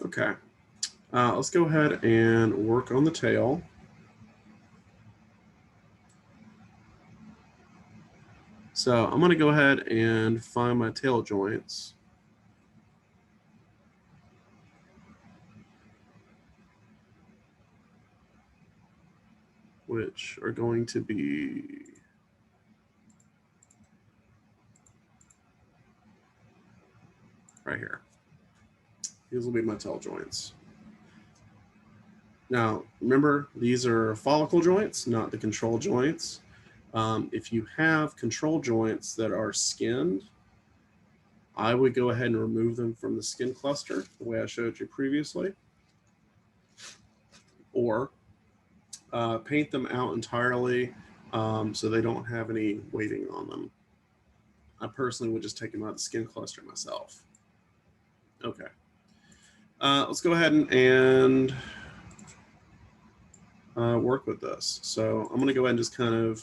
Okay, let's go ahead and work on the tail. So I'm going to go ahead and find my tail joints. Which are going to be right here. These will be my tail joints. Now, remember, these are follicle joints, not the control joints. If you have control joints that are skinned, I would go ahead and remove them from the skin cluster, the way I showed you previously, or paint them out entirely so they don't have any weighting on them. I personally would just take them out of the skin cluster myself. Okay. Let's go ahead and work with this. So I'm going to go ahead and just kind of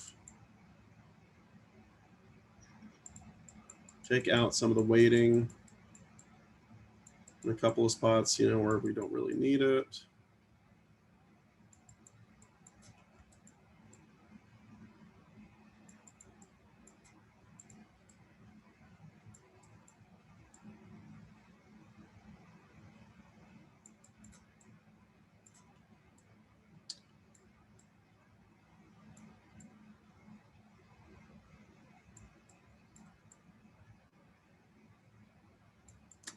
take out some of the weighting in a couple of spots, where we don't really need it.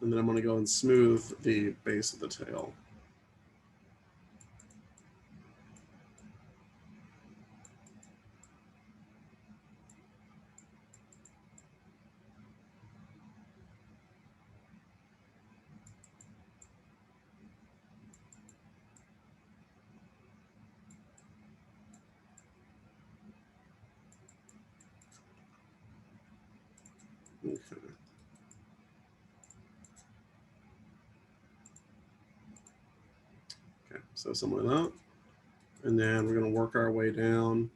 And then I'm going to go and smooth the base of the tail. Okay. Okay, so something like that. And then we're going to work our way down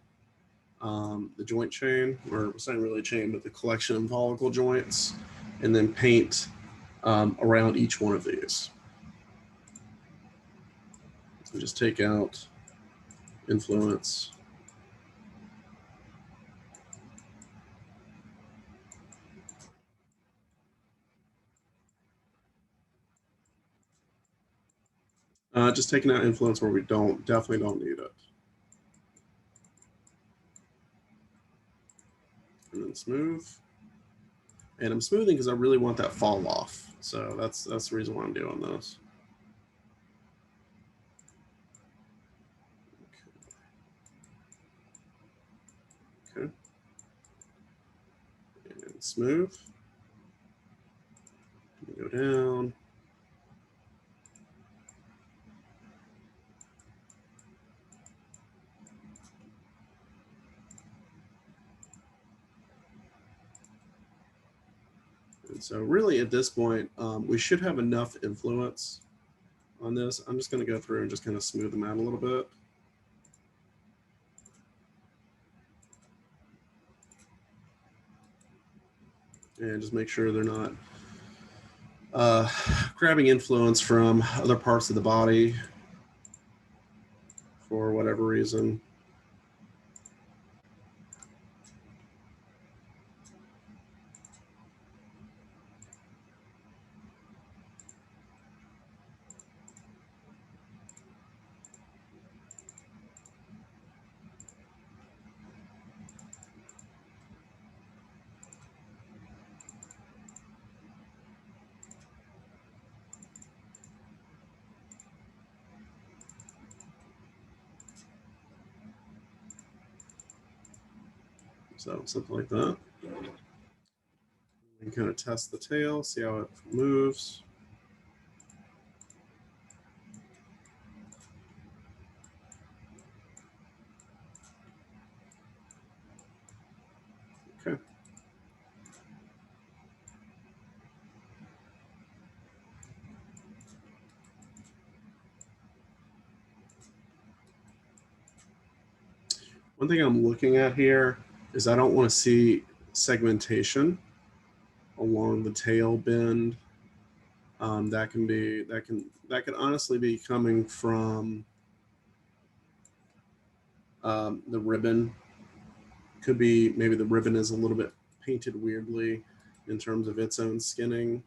the joint chain, or it's not really a chain, but the collection of follicle joints, and then paint around each one of these. So just take out influence. Just taking out influence where we definitely don't need it. And then smooth. And I'm smoothing because I really want that fall off. So that's the reason why I'm doing this. Okay. And smooth. Go down. And so really at this point, we should have enough influence on this. I'm just going to go through and just kind of smooth them out a little bit. And just make sure they're not grabbing influence from other parts of the body for whatever reason. So something like that. You can kind of test the tail, see how it moves. Okay. One thing I'm looking at here is I don't want to see segmentation along the tail bend That could honestly be coming from the ribbon. Could be maybe the ribbon is a little bit painted weirdly in terms of its own skinning.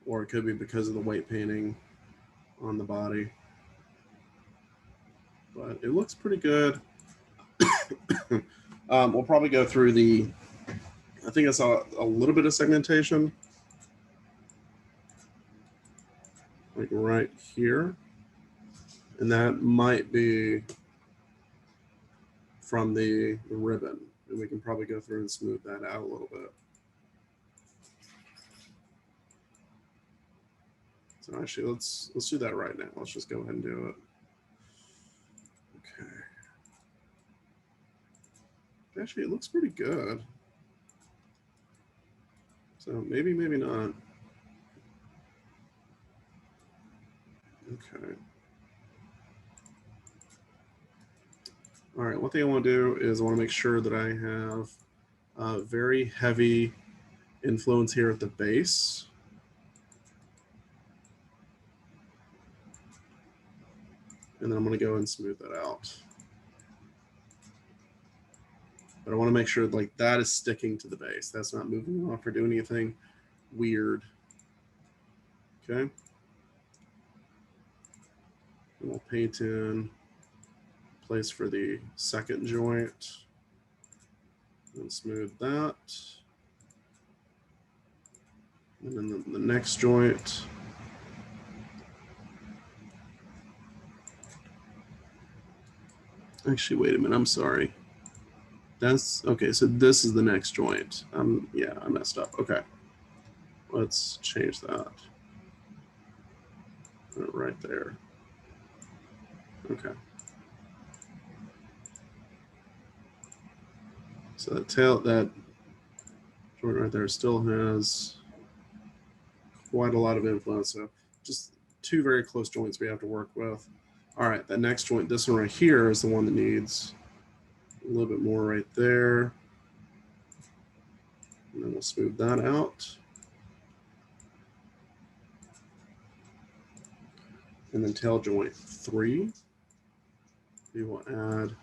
Or it could be because of the white painting on the body. But it looks pretty good. We'll probably go through I think I saw a little bit of segmentation. Like right here. And that might be from the ribbon. And we can probably go through and smooth that out a little bit. So actually, let's do that right now. Let's just go ahead and do it. Okay. Actually, it looks pretty good. So maybe not. Okay. All right, one thing I want to do is I want to make sure that I have a very heavy influence here at the base. And then I'm going to go and smooth that out. But I want to make sure like that is sticking to the base. That's not moving off or doing anything weird. Okay. And we'll paint in place for the second joint and smooth that. And then the next joint. Actually, wait a minute. I'm sorry. That's okay. So this is the next joint. Yeah, I messed up. Okay. Let's change that. Right there. Okay. So that joint right there still has quite a lot of influence. So just two very close joints we have to work with. All right, that next joint, this one right here, is the one that needs a little bit more right there. And then we'll smooth that out. And then tail joint 3. We will add a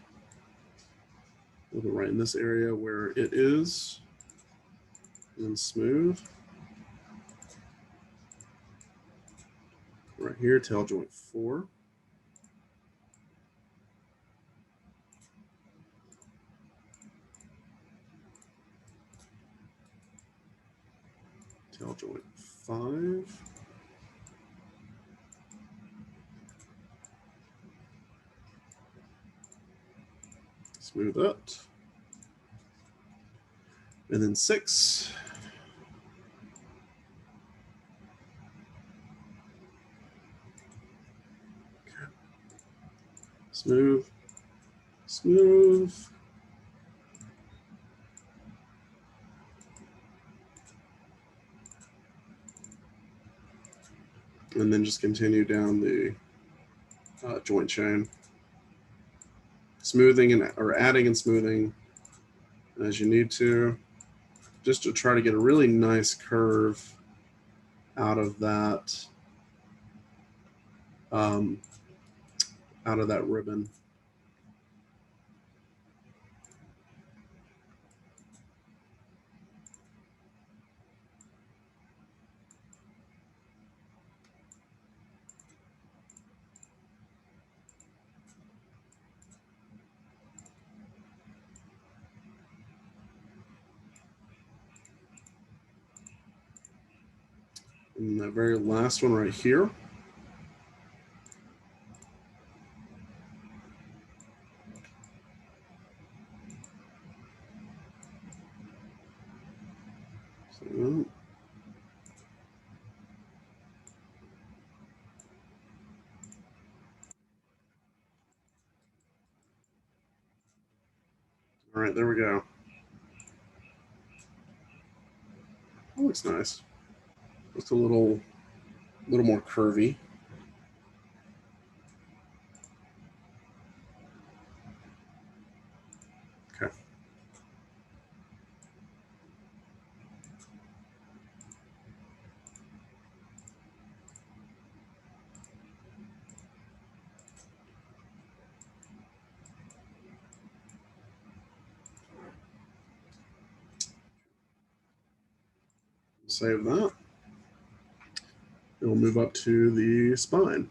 little bit right in this area where it is. And then smooth. Right here, tail joint 4. Tail joint 5. Smooth it. And then 6. Okay. Smooth. Smooth. And then just continue down the joint chain. Smoothing or adding and smoothing as you need to, just to try to get a really nice curve out of that ribbon. And that very last one right here. So, all right, there we go. That looks nice. Just a little more curvy. Okay. Save that. And we'll move up to the spine.